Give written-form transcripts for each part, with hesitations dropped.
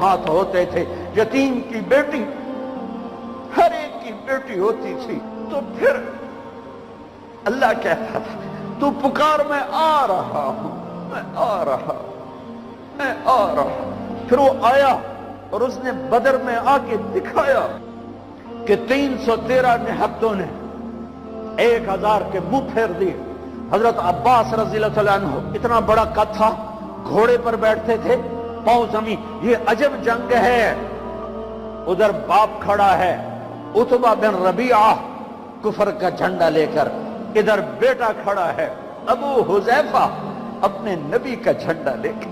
ہاتھ ہوتے تھے، یتیم کی بیٹی ہر ایک کی بیٹی ہوتی تھی، تو پھر اللہ کہتا تھا تو پکار، میں آ رہا ہوں، میں آ رہا، میں آ رہا۔ پھر وہ آیا اور اس نے بدر میں آ کے دکھایا کہ 313 نہتوں نے 1000 کے منہ پھیر دیے۔ حضرت عباس رضی اللہ عنہ اتنا بڑا قد تھا، گھوڑے پر بیٹھتے تھے، پاؤں زمین۔ یہ عجب جنگ ہے۔ ادھر باپ کھڑا ہے عتبہ بن ربیعہ کفر کا جھنڈا لے کر، ادھر بیٹا کھڑا ہے ابو حذیفہ اپنے نبی کا جھنڈا لے کے،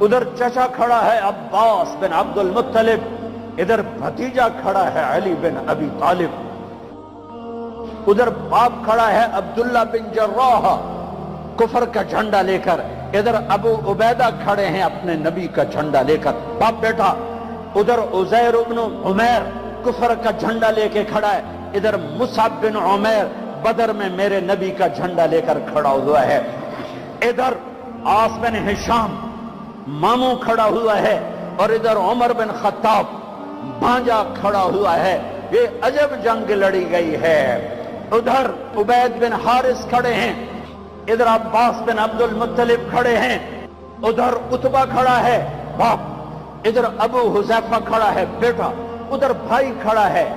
ادھر چچا کھڑا ہے عباس بن عبد المطلب، ادھر بھتیجا کھڑا ہے علی بن ابی طالب، ادھر باپ کھڑا ہے عبداللہ بن جراح کفر کا جھنڈا لے کر، ادھر ابو عبیدہ کھڑے ہیں اپنے نبی کا جھنڈا لے کر، باپ بیٹا، ادھر عزیر بن عمیر کفر کا جھنڈا لے کے کھڑا ہے، ادھر مصعب بن عمیر بدر میں میرے نبی کا جھنڈا لے کر کھڑا ہوا ہے، ادھر عاص بن ہشام ماموں کھڑا ہوا ہے، اور ادھر عمر بن خطاب بھانجا کھڑا ہوا ہے۔ یہ عجب جنگ لڑی گئی ہے۔ ادھر عبید بن حارث کھڑے ہیں، ادھر عباس بن عبد المطلب کھڑے ہیں، ادھر عتبہ کھڑا ہے باپ، ادھر ابو حذیفہ کھڑا ہے بیٹا، ادھر بھائی کھڑا ہے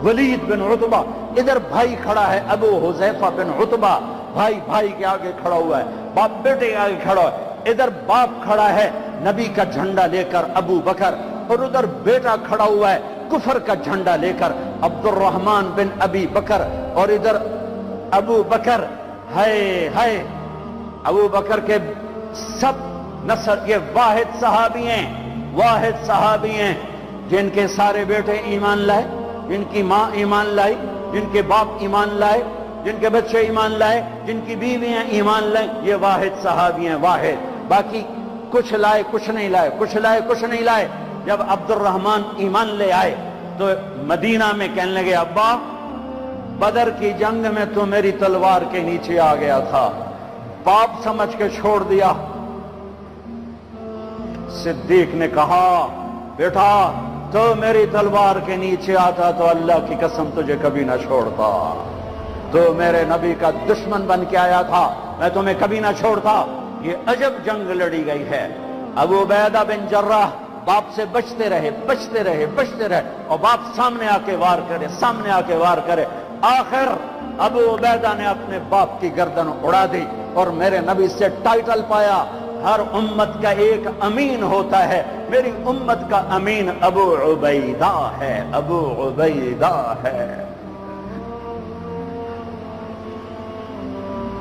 ولید بن عتبہ، ادھر بھائی کھڑا ہے ابو حذیفہ بن عتبہ، بھائی بھائی کے آگے کھڑا ہوا ہے، باپ بیٹے کے آگے کھڑا ہے، ادھر باپ کھڑا ہے نبی کا جھنڈا لے کر ابو بکر، اور ادھر بیٹا کھڑا ہوا ہے کفر کا جھنڈا لے کر عبد الرحمن بن ابی بکر، اور ادھر ابو بکر، ہائے ہائے، ابو بکر کے سب نسل، یہ واحد صحابی ہیں، واحد صحابی ہیں جن کے سارے بیٹے ایمان لائے، جن کی ماں ایمان لائی، جن کے باپ ایمان لائے، جن کے بچے ایمان لائے، جن کی بیویاں ایمان لائیں، یہ واحد صحابی ہیں، واحد۔ باقی کچھ لائے کچھ نہیں لائے، کچھ لائے کچھ نہیں لائے۔ جب عبد الرحمن ایمان لے آئے تو مدینہ میں کہنے لگے ابا بدر کی جنگ میں تو میری تلوار کے نیچے آ گیا تھا، باپ سمجھ کے چھوڑ دیا۔ صدیق نے کہا بیٹا تو میری تلوار کے نیچے آتا تو اللہ کی قسم تجھے کبھی نہ چھوڑتا، تو میرے نبی کا دشمن بن کے آیا تھا، میں تمہیں کبھی نہ چھوڑتا۔ یہ عجب جنگ لڑی گئی ہے۔ ابو عبیدہ بن جراح باپ سے بچتے رہے بچتے رہے بچتے رہے، اور باپ سامنے آ کے وار کرے، سامنے آ کے وار کرے، آخر ابو عبیدہ نے اپنے باپ کی گردن اڑا دی اور میرے نبی سے ٹائٹل پایا، ہر امت کا ایک امین ہوتا ہے، میری امت کا امین ابو عبیدہ ہے، ابو عبیدہ ہے۔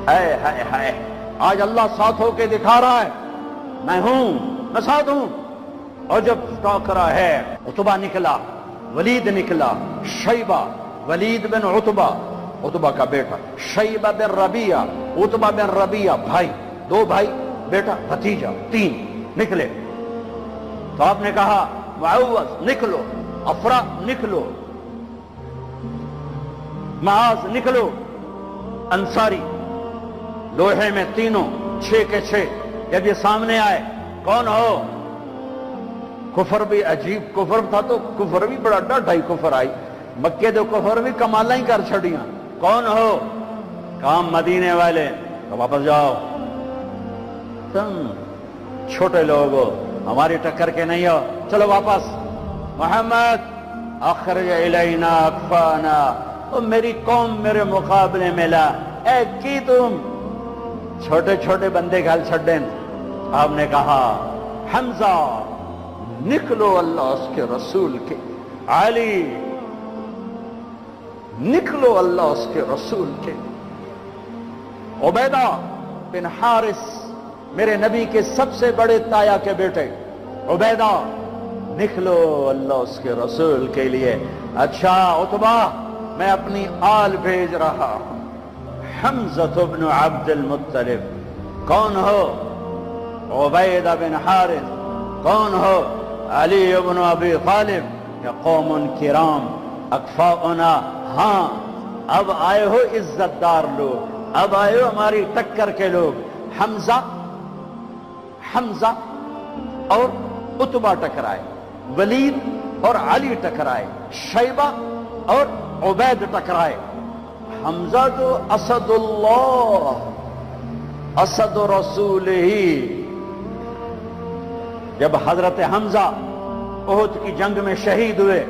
اے ہائے ہائے، آج اللہ ساتھ ہو کے دکھا رہا ہے، میں ہوں، میں ساتھ ہوں۔ اور جب ٹاکرا ہے، عتبہ نکلا، ولید نکلا، شیبہ، ولید بن عتبہ، عتبہ کا بیٹا، شیبہ بن ربیعہ، عتبہ بن ربیعہ، بھائی، دو بھائی، بیٹا، بھتیجا، 3 نکلے۔ تو آپ نے کہا معوذ نکلو، افرا نکلو، معاذ نکلو، انصاری، لوہے میں تینوں 6 کے 6۔ جب یہ سامنے آئے، کون ہو؟ کفر بھی عجیب کفر تھا، تو کفر بھی بڑا ڈاڈھائی کفر آئی، مکے دو کفر بھی کمالا ہی کر چھڑیاں۔ کون ہو؟ کام مدینے والے، تو واپس جاؤ، تم چھوٹے لوگ ہو، ہماری ٹکر کے نہیں ہو، چلو واپس۔ محمد اخرج الینا اکفانا، او میری قوم میرے مقابلے میں لا، اے کی تم چھوٹے چھوٹے بندے گھل چھڑیں۔ آپ نے کہا حمزہ نکلو اللہ اس کے رسول کے، علی نکلو اللہ اس کے رسول کے، عبیدہ بن حارث میرے نبی کے سب سے بڑے تایا کے بیٹے، عبیدہ نکلو اللہ اس کے رسول کے لیے۔ اچھا عتبہ میں اپنی آل بھیج رہا ہوں، حمزہ بن عبد المطلب، کون ہو؟ عبیدہ بن حارث، کون ہو؟ علی بن ابی طالب، یا قوم کرام اکفاؤنا، ہاں اب آئے ہو عزت دار لوگ، اب آئے ہو ہماری ٹکر کے لوگ، حمزہ اور عتبہ ٹکرائے، ولید اور علی ٹکرائے، شیبہ اور عبید ٹکرائے۔ حمزہ تو اسد اللہ، اسد رسول ہی۔ جب حضرت حمزہ احد کی جنگ میں شہید ہوئے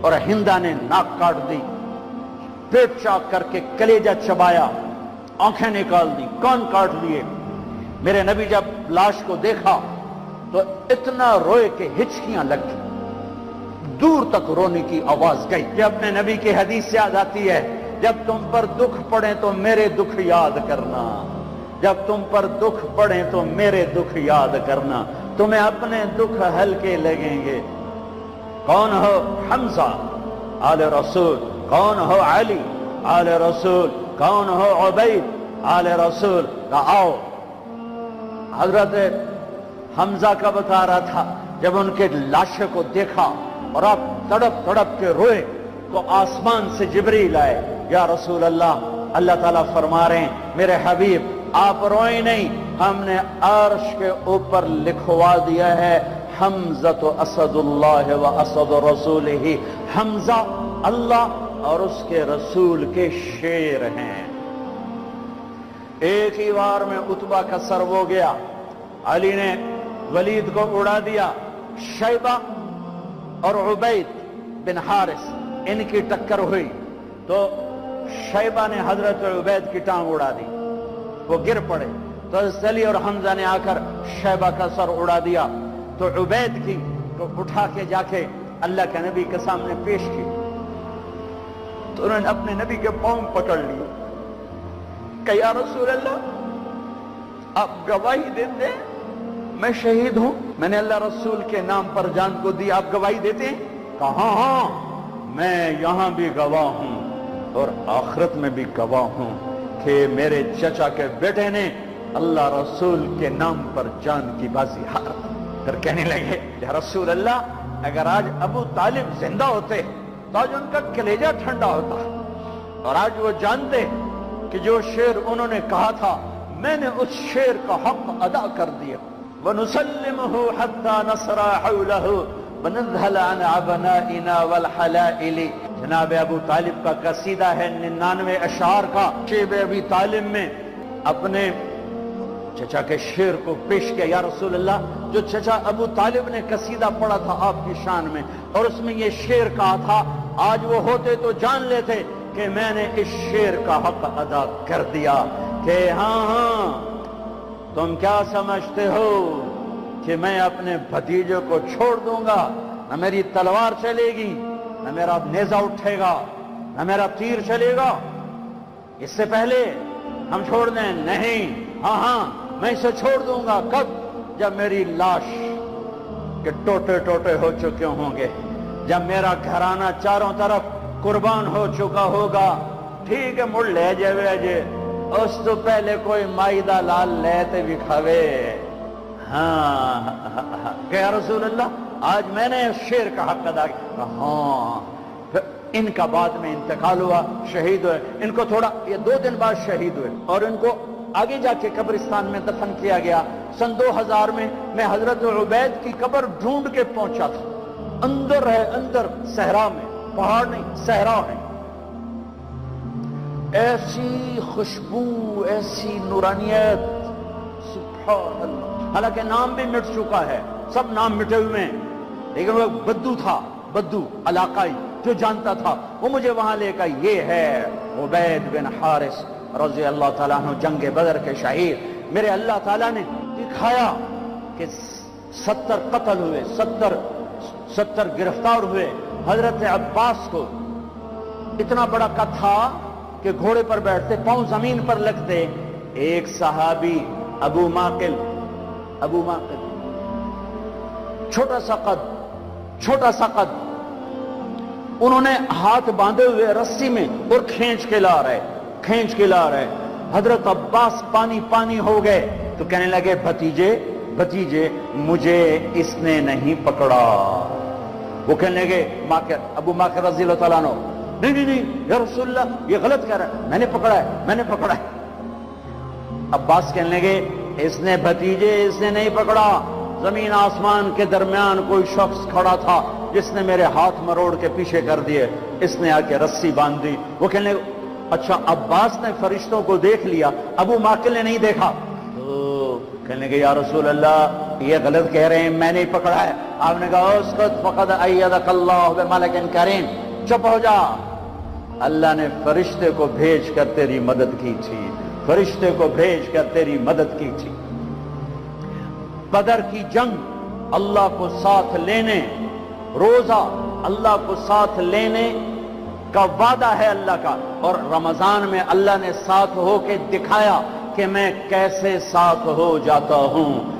اور ہندا نے ناک کاٹ دی، پیٹ چاک کر کے کلیجہ چبایا، آنکھیں نکال دی، کان کاٹ لیے، میرے نبی جب لاش کو دیکھا تو اتنا روئے کہ ہچکیاں لگ گئی، دور تک رونے کی آواز گئی۔ یہ اپنے نبی کی حدیث سے یاد آتی ہے، جب تم پر دکھ پڑے تو میرے دکھ یاد کرنا، جب تم پر دکھ پڑے تو میرے دکھ یاد کرنا، تمہیں اپنے دکھ ہلکے لگیں گے۔ کون ہو حمزہ آل رسول، کون ہو علی آل رسول، کون ہو عبید آل رسول؟ آؤ۔ حضرت حمزہ کا بتا رہا تھا، جب ان کے لاشے کو دیکھا اور آپ تڑپ تڑپ کے روئے تو آسمان سے جبریل آئے، یا رسول اللہ، اللہ تعالیٰ فرما رہے ہیں میرے حبیب آپ روئیں نہیں، ہم نے عرش کے اوپر لکھوا دیا ہے حمزہ اسد اللہ و اسد رسول ہی، حمزہ اللہ اور اس کے رسول کے شیر ہیں۔ ایک ہی وار میں عتبہ کا سر ہو گیا، علی نے ولید کو اڑا دیا، شیبہ اور عبید بن حارث ان کی ٹکر ہوئی تو شیبہ نے حضرت عبید کی ٹانگ اڑا دی، وہ گر پڑے تو حضرت علی اور حمزہ نے آ کر شیبہ کا سر اڑا دیا، تو عبید کی تو اٹھا کے جا کے اللہ کے نبی کے سامنے پیش کی، تو انہوں نے اپنے نبی کے پاؤں پکڑ لیے کہ یا رسول اللہ آپ گواہی دیتے ہیں میں شہید ہوں، میں نے اللہ رسول کے نام پر جان کو دی، آپ گواہی دیتے ہیں؟ کہا ہاں میں یہاں بھی گواہ ہوں اور آخرت میں بھی گواہ ہوں کہ میرے چچا کے بیٹے نے اللہ رسول کے نام پر جان کی بازی ہار۔ پھر کہنے لگے یا رسول اللہ اگر آج ابو طالب زندہ ہوتے تو آج ان کا کلیجہ ٹھنڈا ہوتا، اور آج وہ جانتے کہ جو شعر انہوں نے کہا تھا میں نے اس شعر کا حق ادا کر دیا۔ وَنُسَلِّمُهُ حَتَّى نَصْرَى حَوْلَهُ وَنَذْهَلَ عَنْ عَبْنَائِنَا وَالْحَلَائِلِ۔ جناب ابو طالب کا قصیدہ ہے 99 اشعار کا، شیب ابی طالب میں اپنے چچا کے شعر کو پیش کیا، یا رسول اللہ جو چچا ابو طالب نے قصیدہ پڑھا تھا آپ کی شان میں، اور اس میں یہ شعر کہا تھا، آج وہ ہوتے تو جان لیتے کہ میں نے اس شعر کا حق ادا کر دیا کہ ہاں ہاں تم کیا سمجھتے ہو کہ میں اپنے بھتیجے کو چھوڑ دوں گا؟ نہ میری تلوار چلے گی، نہ میرا نیزہ اٹھے گا، نہ میرا تیر چلے گا، اس سے پہلے ہم چھوڑ دیں؟ نہیں، ہاں ہاں میں اسے چھوڑ دوں گا۔ کب؟ جب میری لاش کے ٹوٹے ٹوٹے ہو چکے ہوں گے، جب میرا گھرانہ چاروں طرف قربان ہو چکا ہوگا۔ ٹھیک ہے مڑ لے جے اس تو پہلے کوئی مائدہ لال لیتے بھی کھوے۔ ہاں کہ یا رسول اللہ آج میں نے شعر کا حق ادا کیا۔ ہاں پھر ان کا بعد میں انتقال ہوا، شہید ہوئے، ان کو تھوڑا یہ 2 دن بعد شہید ہوئے اور ان کو آگے جا کے قبرستان میں دفن کیا گیا۔ سن 2000 میں حضرت عبید کی قبر ڈھونڈ کے پہنچا تھا، اندر ہے، اندر صحرا میں، پہاڑ نہیں صحرا ہے، ایسی خوشبو، ایسی نورانیت، سبحان اللہ۔ حالانکہ نام بھی مٹ چکا ہے، سب نام مٹے ہوئے ہیں، لیکن وہ بدو تھا، بدو علاقائی جو جانتا تھا وہ مجھے وہاں لے کر، یہ ہے عبید بن حارث رضی اللہ تعالیٰ عنہ، جنگ بدر کے شہید۔ میرے اللہ تعالیٰ نے دکھایا کہ 70 قتل ہوئے، 70 گرفتار ہوئے۔ حضرت عباس کو اتنا بڑا قد تھا کہ گھوڑے پر بیٹھتے، پاؤں زمین پر لگتے۔ ایک صحابی ابو ماقل، چھوٹا سا قد، انہوں نے ہاتھ باندھے ہوئے رسی میں اور کھینچ کے لا رہے۔ حضرت عباس پانی ہو گئے تو کہنے لگے بھتیجے مجھے اس نے نہیں پکڑا۔ وہ کہنے لگے ابو ماقل رضی اللہ تعالیٰ عنہ، نہیں یا رسول اللہ یہ غلط کہہ رہا ہے، میں نے پکڑا ہے۔ عباس کہنے لگے اس نے نہیں پکڑا، زمین آسمان کے درمیان کوئی شخص کھڑا تھا جس نے میرے ہاتھ مروڑ کے پیچھے کر دیے. اس نے آ کے رسی باندھ دی. وہ کہنے اچھا عباس نے فرشتوں کو دیکھ لیا, ابو معقل نے نہیں دیکھا. تو کہنے لگے یا رسول اللہ یہ غلط کہہ رہے ہیں, میں نہیں پکڑا ہے. آپ نے کہا اسکت فقد ایدک اللہ بملک کریم, چپ ہو جا, اللہ نے فرشتے کو بھیج کر تیری مدد کی تھی, فرشتے کو بھیج کر تیری مدد کی تھی. بدر کی جنگ اللہ کو ساتھ لینے, روزہ اللہ کو ساتھ لینے کا وعدہ ہے اللہ کا, اور رمضان میں اللہ نے ساتھ ہو کے دکھایا کہ میں کیسے ساتھ ہو جاتا ہوں.